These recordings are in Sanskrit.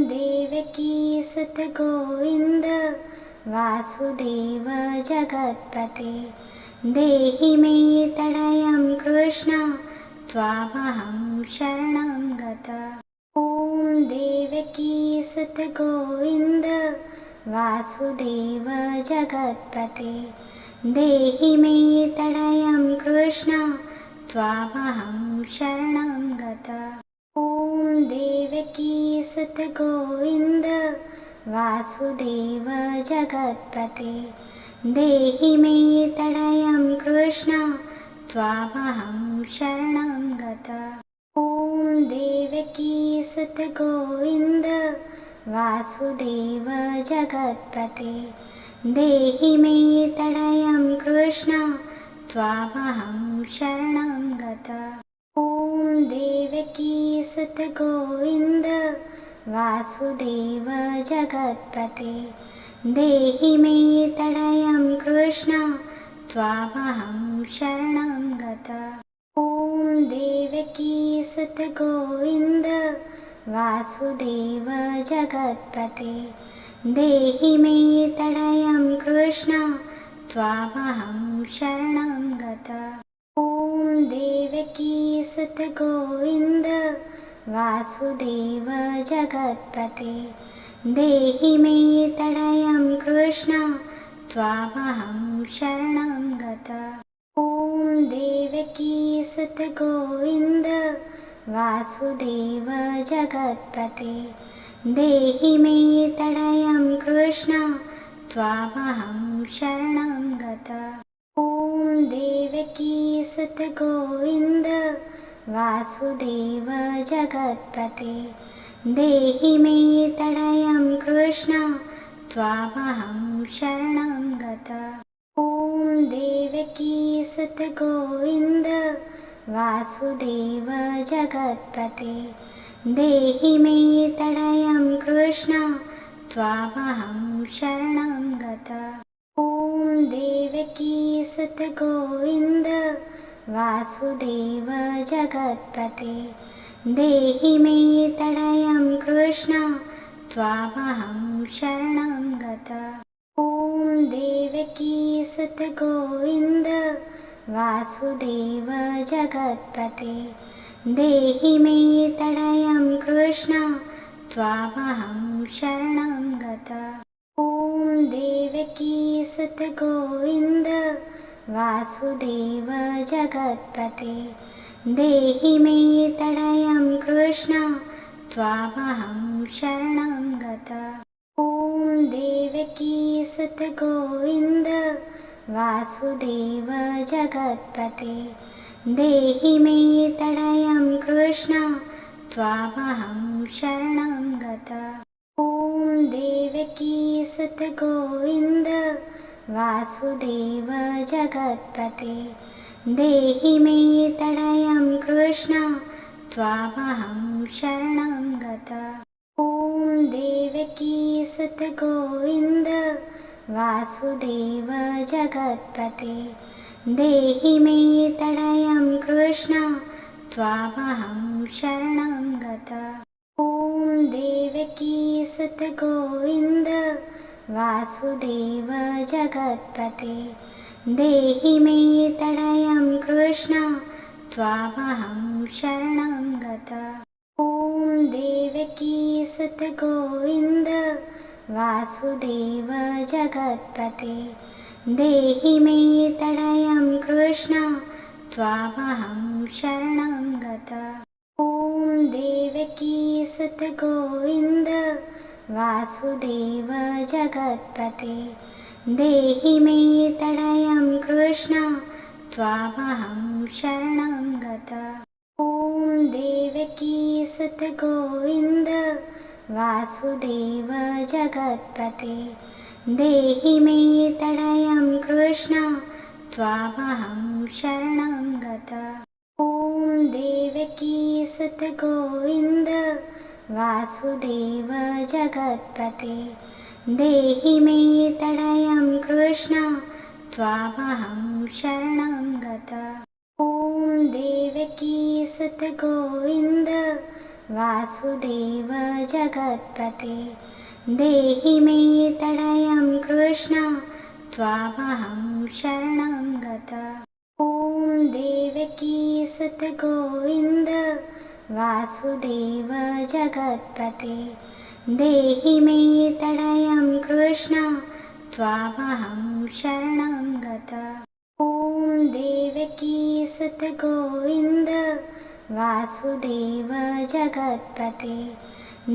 देवकी सुत गोविन्द वासुदेव जगत्पते देहि मे तनयं कृष्ण त्वामहं शरणं गता। ॐ देवकी सुत गोविन्द वासुदेव जगत्पते देहि मे तनयं कृष्ण त्वामहं शरणं गता। ॐ देवकी सुत गोविन्द वासुदेव जगत्पते देहि मे तनयं कृष्ण त्वामहं शरणं गता। ॐ देवकी सुत गोविन्द वासुदेव जगत्पते देहि मे तनयं कृष्ण त्वामहं शरणं गता। ॐ देवकी सुत गोविन्द वासुदेव जगत्पते देहि मे तनयं कृष्ण त्वामहं शरणं गता। ॐ देवकी सुत गोविन्द वासुदेव जगत्पते देहि मे तनयं कृष्ण त्वामहं शरणं गता। ॐ देवकी सुत गोविन्द वासुदेव जगत्पते देहि मे तनयं कृष्ण त्वामहं शरणं गता। ॐ देवकी सुत गोविन्द वासुदेव जगत्पते देहि मे तनयं कृष्ण त्वामहं शरणं गता। ॐ देवकी सुत गोविन्द वासुदेव जगत्पते देहि मे तनयं कृष्ण त्वामहं शरणं गता। ॐ देवकी सुत गोविन्द वासुदेव जगत्पते देहि मे तनयं कृष्ण त्वामहं शरणं गता। ॐ देवकी सुत गोविन्द वासुदेव जगत्पते देहि मे तनयं कृष्ण त्वामहं शरणं गता। ॐ देवकी सुत गोविन्द वासुदेव जगत्पते देहि मे तनयं कृष्ण त्वामहं शरणं गता। ॐ देवकी सुत गोविन्द वासुदेव जगत्पते देहि मे तनयं कृष्ण त्वामहं शरणं गता। ॐ देवकी सुत गोविन्द वासुदेव जगत्पते देहि मे तनयं कृष्ण त्वामहं शरणं गता। ॐ देवकी सुत गोविन्द वासुदेव जगत्पते देहि मे तनयं कृष्ण त्वामहं शरणं गता। ॐ देवकी सुत गोविन्द वासुदेव जगत्पते देहि मे तनयं कृष्ण त्वामहं शरणं गता। ॐ देवकी सुत गोविन्द वासुदेव जगत्पते देहि मे तनयं कृष्ण त्वामहं शरणं गता। ॐ देवकी सुत गोविन्द वासुदेव जगत्पते देहि मे तनयं कृष्ण त्वामहं शरणं गता। ॐ देवकी सुत गोविन्द वासुदेव जगत्पते देहि मे तनयं कृष्ण त्वामहं शरणं गता। ॐ देवकी सुत गोविन्द वासुदेव जगत्पते देहि मे तनयं कृष्ण त्वामहं शरणं गता। ॐ देवकी सुत गोविन्द वासुदेव जगत्पते देहि मे तनयं कृष्ण त्वामहं शरणं गता। ॐ देवकी सुत गोविन्द वासुदेव जगत्पते देहि मे तडयं कृष्ण त्वामहं शरणं गता। ॐ देवकी सुत गोविन्द वासुदेव जगत्पते देहि मे तडयं कृष्ण त्वामहं शरणं गता। ॐ देवकी सुत गोविन्द वासुदेव जगत्पते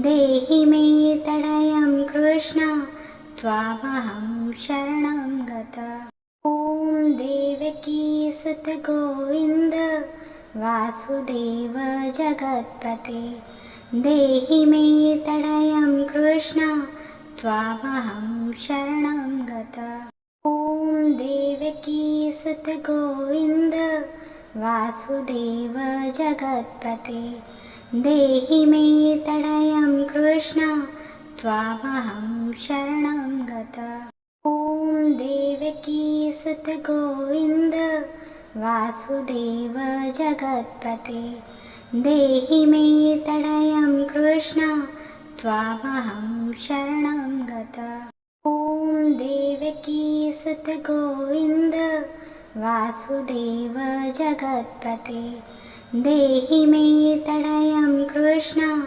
देहि मे तडयं कृष्ण त्वामहं शरणं गता। ॐ देवकी सुत गोविन्द वासुदेव जगत्पते देहि मे तडयं कृष्ण त्वामहं शरणं गता। ॐ देवकी सुत गोविन्द वासुदेव जगत्पते देहि मे तडयं कृष्ण त्वामहं शरणं गता। ॐ देवकी सुत गोविन्द वासुदेव जगत्पते देहि मे तडयं कृष्ण त्वामहं शरणं गता। ॐ देवकी सुत गोविन्द वासुदेव जगत्पते देहि मे तडयं कृष्ण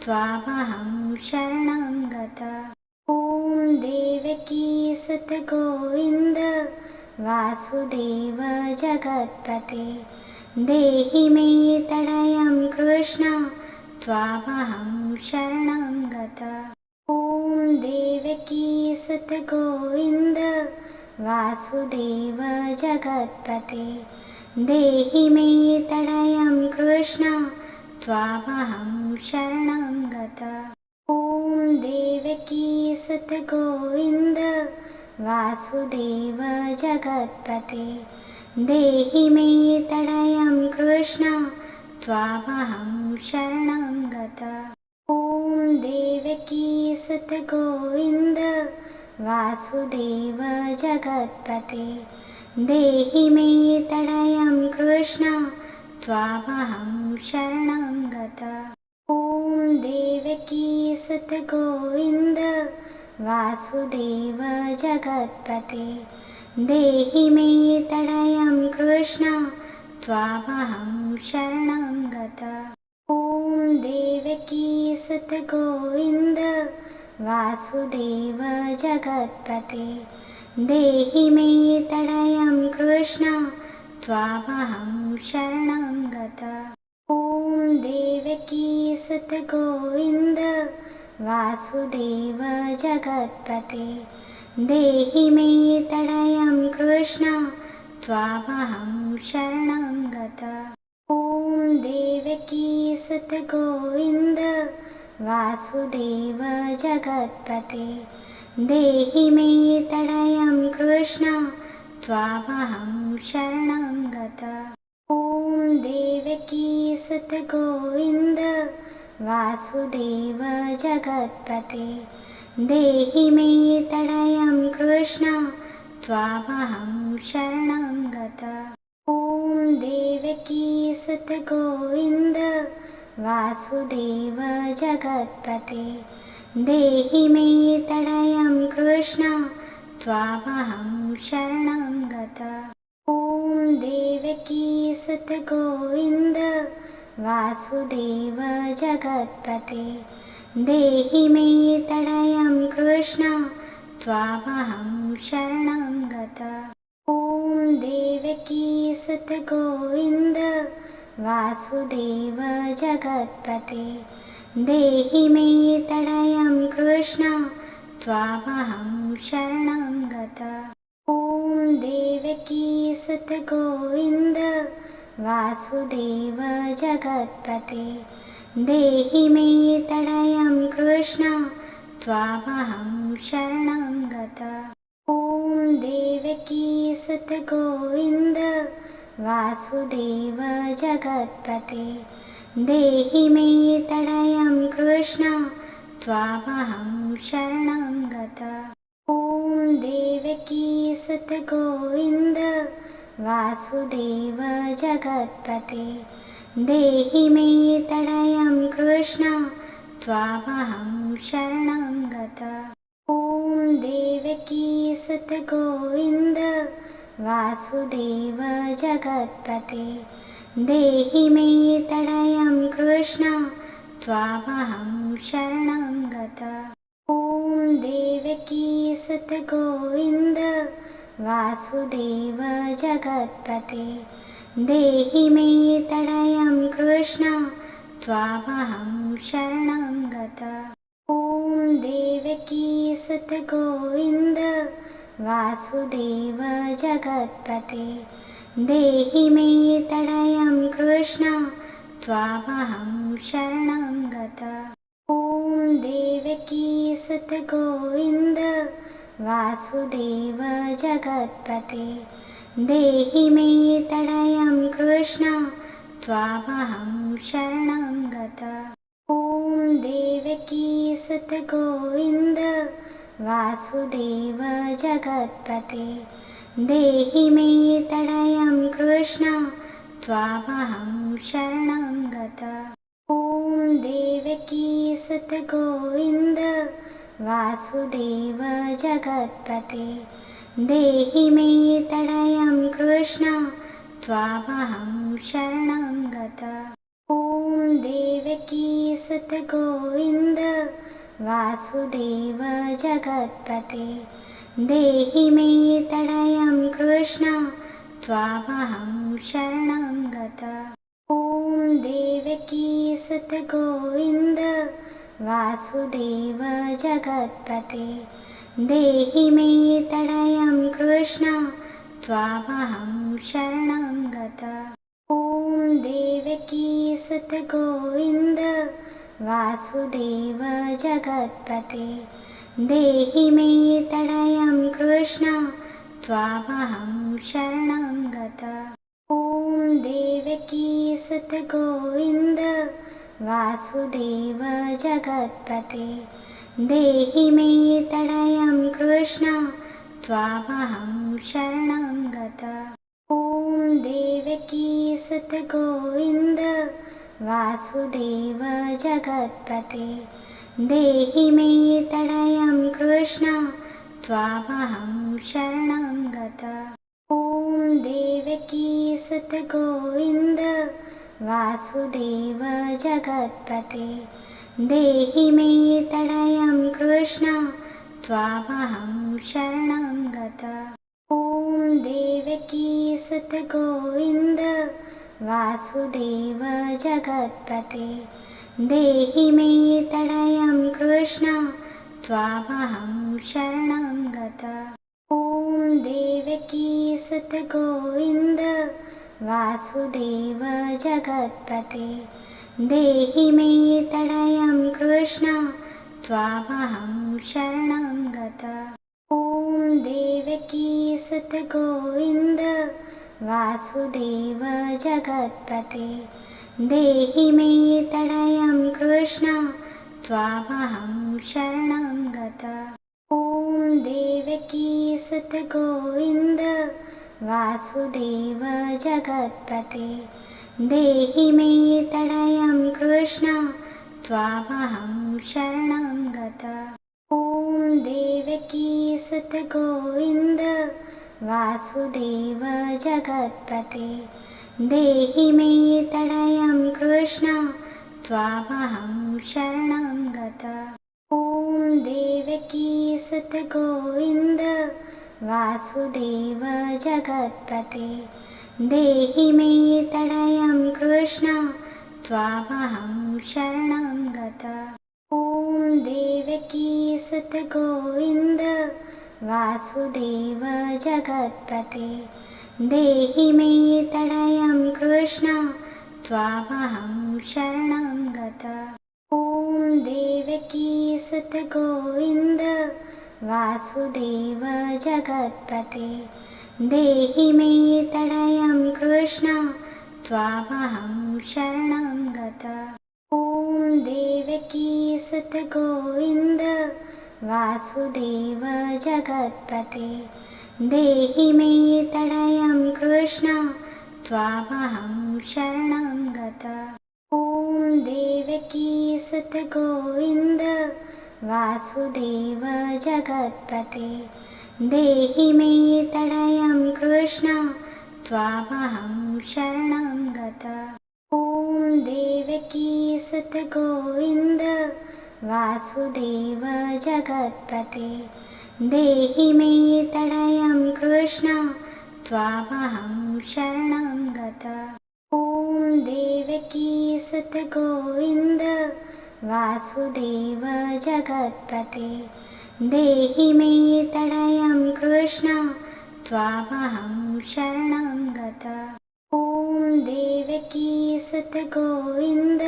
त्वामहं शरणं गता। ॐ देवकी सुत गोविन्द वासुदेव जगत्पते देहि मे तडयं कृष्ण त्वामहं शरणं गता। ॐ देवकी सुत गोविन्द वासुदेव जगत्पते देहि मे तडयं कृष्ण त्वामहं शरणं गता। ॐ देवकी सुत गोविन्द वासुदेव जगत्पते देहि मे तडयं कृष्ण त्वामहं शरणं गता। ॐ देवकी सुत गोविन्द वासुदेव जगत्पते देहि मे तडयं कृष्ण त्वामहं शरणं गता। ॐ देवकी सुत गोविन्द वासुदेव जगत्पते देहि मे तडयं कृष्ण त्वामहं शरणं गता। ॐ देवकी सुत गोविन्द वासुदेव जगत्पते देहि मे तडयं कृष्ण त्वामहं शरणं गता। ॐ देवकी सुत गोविन्द वासुदेव जगत्पते देहि मे तडयं कृष्ण त्वामहं शरणं गता। ॐ देवकी सुत गोविन्द वासुदेव जगत्पते देहि मे तडयं कृष्ण त्वामहं शरणं गता। ॐ देवकी सुत गोविन्द वासुदेव जगत्पते देहि मे तडयं कृष्ण त्वामहं शरणं गता। ॐ देवकी सुत गोविन्द वासुदेव जगत्पते देहि मे तडयं कृष्ण त्वामहं शरणं गता। ॐ देवकी सुत गोविन्द वासुदेव जगत्पते देहि मे तडयं कृष्ण त्वामहं शरणं गता। ॐ देवकी सुत गोविन्द वासुदेव जगत्पते देहि मे तडयं कृष्ण त्वामहं शरणं गता। ॐ देवकी सुत गोविन्द वासुदेव जगत्पते देहि मे तडयं कृष्ण त्वामहं शरणं गता। ॐ देवकी सुत गोविन्द वासुदेव जगत्पते देहि मे तडयं कृष्ण त्वामहं शरणं गता। ॐ देवकी सुत गोविन्द वासुदेव जगत्पते देहि मे तडयं कृष्ण त्वामहं शरणं गता। ॐ देवकी सुत गोविन्द वासुदेव जगत्पते देहि मे तडयं कृष्ण त्वामहं शरणं गता। ॐ देवकी सुत गोविन्द वासुदेव जगत्पते देहि मे तडयं कृष्ण त्वामहं शरणं गता। ॐ देवकी सुत गोविन्द वासुदेव जगत्पते देहि मे तडयं कृष्ण त्वामहं शरणं गता। ॐ देवकी सुत गोविन्द वासुदेव जगत्पते देहि मे तडयं कृष्ण त्वामहं शरणं गता। ॐ देवकी सुत गोविन्द वासुदेव जगत्पते देहि मे तडयं कृष्ण त्वामहं शरणं गता। ॐ देवकी सुत गोविन्द वासुदेव जगत्पते देहि मे तडयं कृष्ण त्वामहं शरणं गता। ॐ देवकी सुत गोविन्द वासुदेव जगत्पते देहि मे तडयं कृष्ण त्वामहं शरणं गता। ॐ देवकी सुत गोविन्द वासुदेव जगत्पते देहि मे तडयं कृष्ण त्वामहं शरणं गता। ॐ देवकी सुत गोविन्द वासुदेव जगत्पते देहि मे तडयं कृष्ण त्वामहं शरणं गता। ॐ देवकी सुत गोविन्द वासुदेव जगत्पते देहि मे तडयं कृष्ण त्वामहं शरणं गता। ॐ देवकी सुत गोविन्द वासुदेव जगत्पते देहि मे तडयं कृष्ण त्वामहं शरणं गता। ॐ देवकी सुत गोविन्द वासुदेव जगत्पते देहि मे तडयं कृष्ण त्वामहं शरणं गता। ॐ देवकी सुत गोविन्द वासुदेव जगत्पते देहि मे तडयं कृष्ण त्वामहं शरणं गता। ॐ देवकी सुत गोविन्द वासुदेव जगत्पते देहि मे तडयं कृष्ण त्वामहं शरणं गता। ॐ देवकी सुत गोविन्द वासुदेव जगत्पते देहि मे तडयं कृष्ण त्वामहं शरणं गता। ॐ देवकी सुत गोविन्द वासुदेव जगत्पते देहि मे तडयं कृष्ण त्वामहं शरणं गता। ॐ देवकी सुत गोविन्द वासुदेव जगत्पते देहि मे तडयं कृष्ण त्वामहं शरणं गता। ॐ देवकी सुत गोविन्द वासुदेव जगत्पते देहि मे तडयं कृष्ण त्वामहं शरणं गता। ॐ देवकी सुत गोविन्द वासुदेव जगत्पते देहि मे तडयं कृष्ण त्वामहं शरणं गता। ॐ देवकी सुत गोविन्द वासुदेव जगत्पते देहि मे तडयं कृष्ण त्वामहं शरणं गता। ॐ देवकी सुत गोविन्द वासुदेव जगत्पते देहि मे तडयं कृष्ण त्वामहं शरणं गता। ॐ देवकीसुत गोविन्द वासुदेव जगत्पते देहि मे तनयं कृष्ण त्वामहं शरणं गता। ॐ देवकीसुत गोविन्द वासुदेव जगत्पते देहि मे तनयं कृष्ण त्वामहं शरणं गता। ॐ देवकीसुत गोविन्द वासुदेव जगत्पते देहि मे तनयं कृष्ण त्वामहं शरणं गता। ॐ देवकीसुत गोविन्द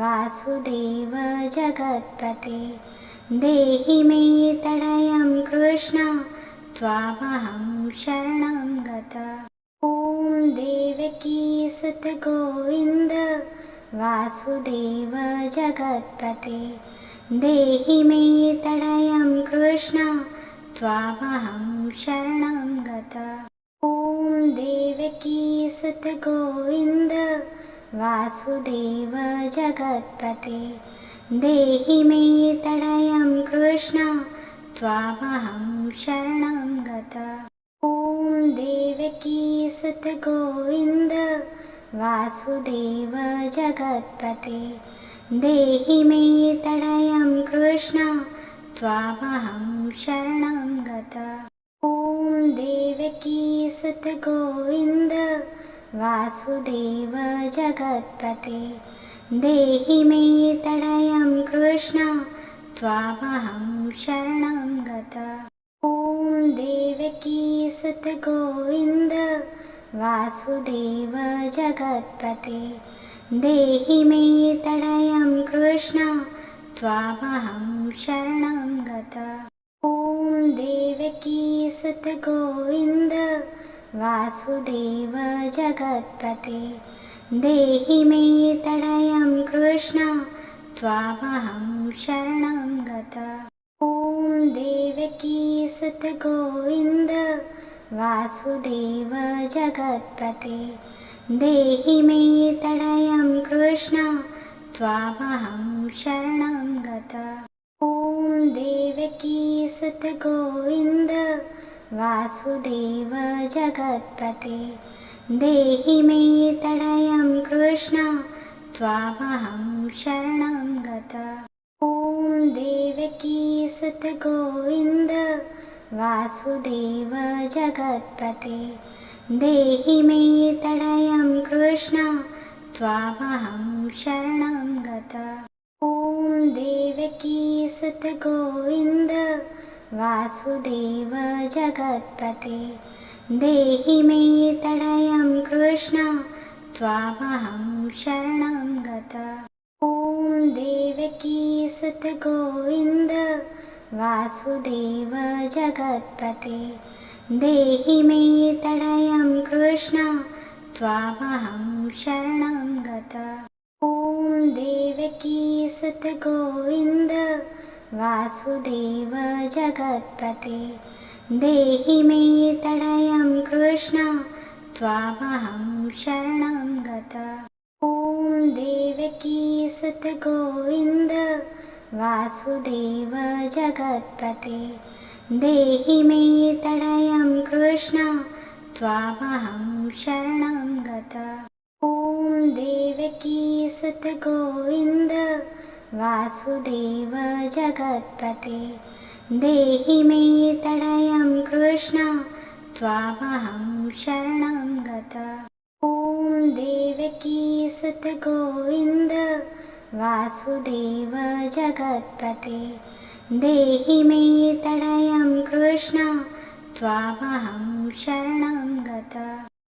वासुदेव जगत्पते देहि मे तनयं कृष्ण त्वामहं शरणं गता। ॐ देवकीसुत गोविन्द वासुदेव जगत्पते देहि मे तनयं कृष्ण त्वामहं शरणं गता। ॐ देवकीसुत गोविन्द वासुदेव जगत्पते देहि मे तनयं कृष्ण त्वामहं शरणं गता। ॐ देवकीसुत गोविन्द वासुदेव जगत्पते देहि मे तनयं कृष्ण त्वामहं शरणं गता। ॐ देवकीसुत गोविन्द वासुदेव जगत्पते देहि मे तनयं कृष्ण त्वामहं शरणं गता। ॐ देवकीसुत गोविन्द वासुदेव जगत्पते देहि मे तनयं कृष्ण त्वामहं शरणं गता। ॐ देवकीसुत गोविन्द वासुदेव जगत्पते देहि मे तनयं कृष्ण त्वामहं शरणं गता। ॐ देवकीसुत गोविन्द वासुदेव जगत्पते देहि मे तनयं कृष्ण त्वामहं शरणं गता। ॐ देवकीसुत गोविन्द वासुदेव जगत्पते देहि मे तनयं कृष्ण त्वामहं शरणं गता। ॐ देवकीसुत गोविन्द वासुदेव जगत्पते देहि मे तनयं कृष्ण त्वामहं शरणं गता। ॐ देवकीसुत गोविन्द वासुदेव जगत्पते देहि मे तनयं कृष्ण त्वामहं शरणं गता। ॐ देवकीसुत गोविन्द वासुदेव जगत्पते देहि मे तनयं कृष्ण त्वामहं शरणं गता। ॐ देवकीसुत गोविन्द वासुदेव जगत्पते देहि मे तनयं कृष्ण त्वामहं शरणं गता। ॐ देवकीसुत गोविन्द वासुदेव जगत्पते देहि मे तनयं कृष्ण त्वामहं शरणं गता। ॐ देवकीसुत गोविन्द वासुदेव जगत्पते देहि मे तनयं कृष्ण त्वामहं शरणं गता। ॐ देवकीसुत गोविन्द वासुदेव जगत्पते देहि मे तनयं कृष्ण त्वामहं शरणं गता।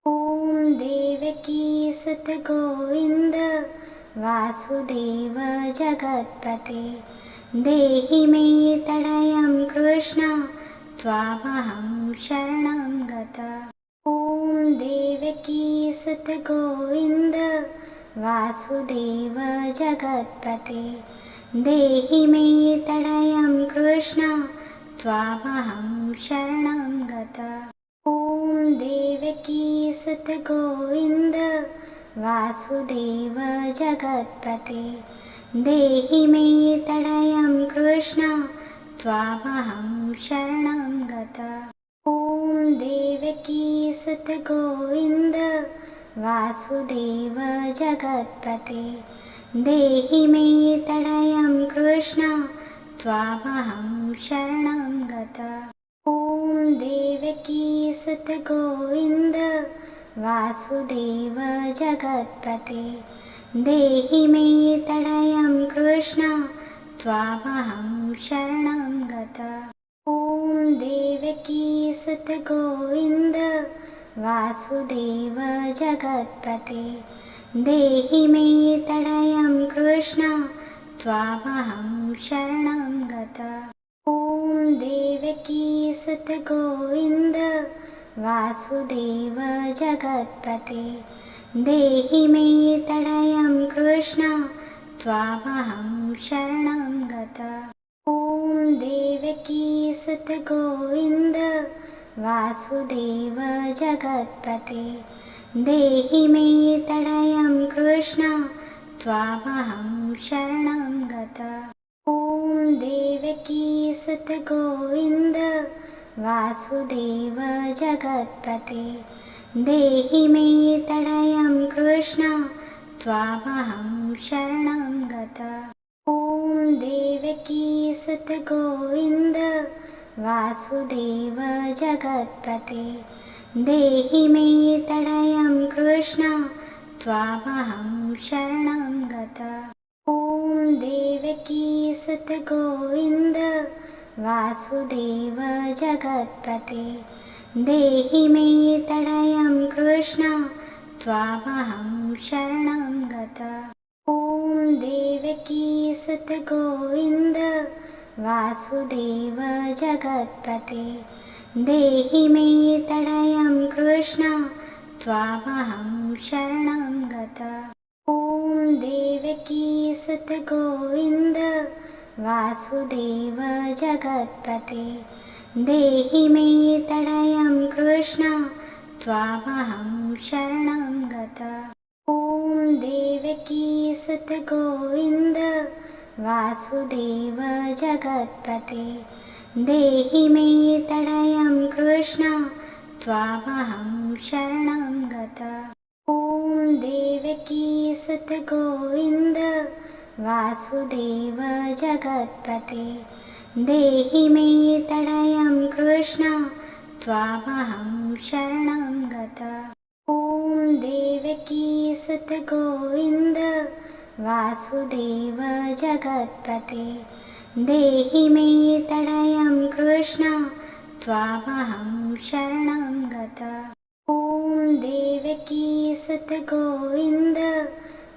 ॐ देवकीसुत गोविन्द वासुदेव जगत्पते देहि मे तनयं कृष्ण त्वामहं शरणं गता। ॐ देवकीसुत गोविन्द वासुदेव जगत्पते देहि मे तनयं कृष्ण त्वामहं शरणं गता। ॐ देवकी सुत गोविन्द वासुदेव जगत्पते देहि मे तनयं कृष्ण त्वामहं शरणं गता। ॐ देवकी सुत गोविन्द वासुदेव जगत्पते देहि मे तनयं कृष्ण त्वामहं शरणं गता। ॐ देवकी सुत गोविन्द वासुदेव जगत्पते देहि मे तनयं कृष्ण त्वामहं शरणं गता। ॐ देवकी सुत गोविन्द वासुदेव जगत्पते देहि मे तनयं कृष्ण त्वामहं शरणं गता। ॐ देवकी सुत गोविन्द वासुदेव जगत्पते देहि मे तनयं कृष्ण त्वामहं शरणं गता। ॐ देवकी सुत गोविन्द वासुदेव जगत्पते देहि मे तनयं कृष्ण त्वामहं शरणं गता। ॐ देवकी सुत गोविन्द वासुदेव जगत्पते देहि मे तनयं कृष्ण त्वामहं शरणं गता। ॐ देवकी सुत गोविन्द वासुदेव जगत्पते देहि मे तनयं कृष्ण त्वामहं शरणं गता। ॐ देवकी सुत गोविन्द वासुदेव जगत्पते देहि मे तनयं कृष्ण त्वामहं शरणं गता। ॐ देवकी सुत गोविन्द वासुदेव जगत्पते देहि मे तनयं कृष्ण त्वामहं शरणं गता। ॐ देवकी सुत गोविन्द वासुदेव जगत्पते देहि मे तनयं कृष्ण त्वामहं शरणं गता। ॐ देवकी सुत गोविन्द वासुदेव जगत्पते देहि मे तनयं कृष्ण त्वामहं शरणं गता। ॐ देवकी सुत गोविन्द वासुदेव जगत्पते देहि मे तनयं कृष्ण त्वामहं शरणं गता। ॐ देवकी सुत गोविन्द वासुदेव जगत्पते देहि मे तनयं कृष्ण त्वामहं शरणं गता। ॐ देवकी सुत गोविन्द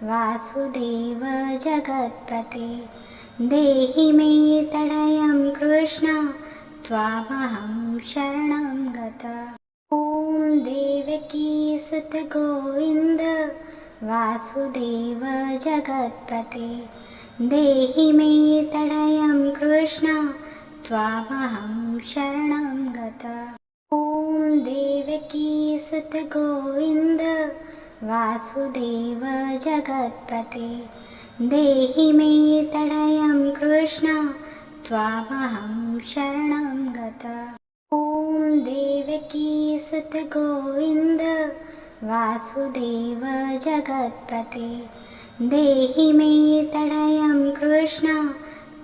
वासुदेव जगत्पते देहि मे तनयं कृष्ण त्वामहं शरणं गता। ॐ देवकी सुत गोविन्द वासुदेव जगत्पते देहि मे तनयं कृष्ण त्वामहं शरणं गता। ॐ देवकी सुत गोविन्द वासुदेव जगत्पते देहि मे तनयं कृष्ण त्वामहं शरणं गता। ॐ देवकी सुत गोविन्द वासुदेव जगत्पते देहि मे तनयं कृष्ण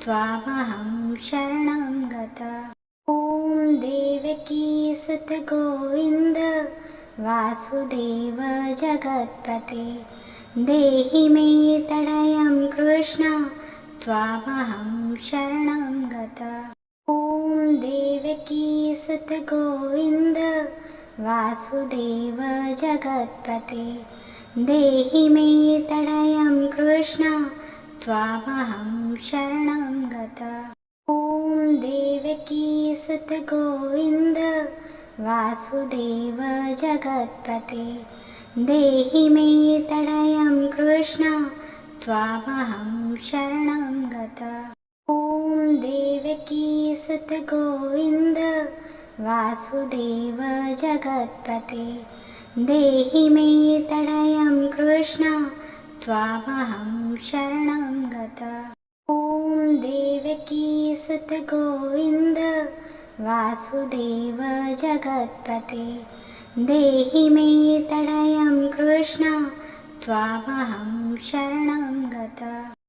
त्वामहं शरणं गता। ॐ देवकी सुत गोविन्द वासुदेव जगत्पते देहि मे तनयं कृष्ण त्वामहं शरणं गता। ॐ देवकी सुत गोविन्द वासुदेव जगत्पते देहि मे तनयं कृष्ण त्वामहं शरणं गता। ॐ देवकी सुत गोविन्द वासुदेव जगत्पते देहि मे तनयं कृष्ण त्वामहं शरणं गता। ॐ देवकी सुत गोविन्द वासुदेव जगत्पते देहि मे तडयं कृष्ण त्वामहं शरणं गता। ॐ देवकी सुत गोविन्द वासुदेव जगत्पते देहि मे तडयं कृष्ण त्वामहं शरणं गता।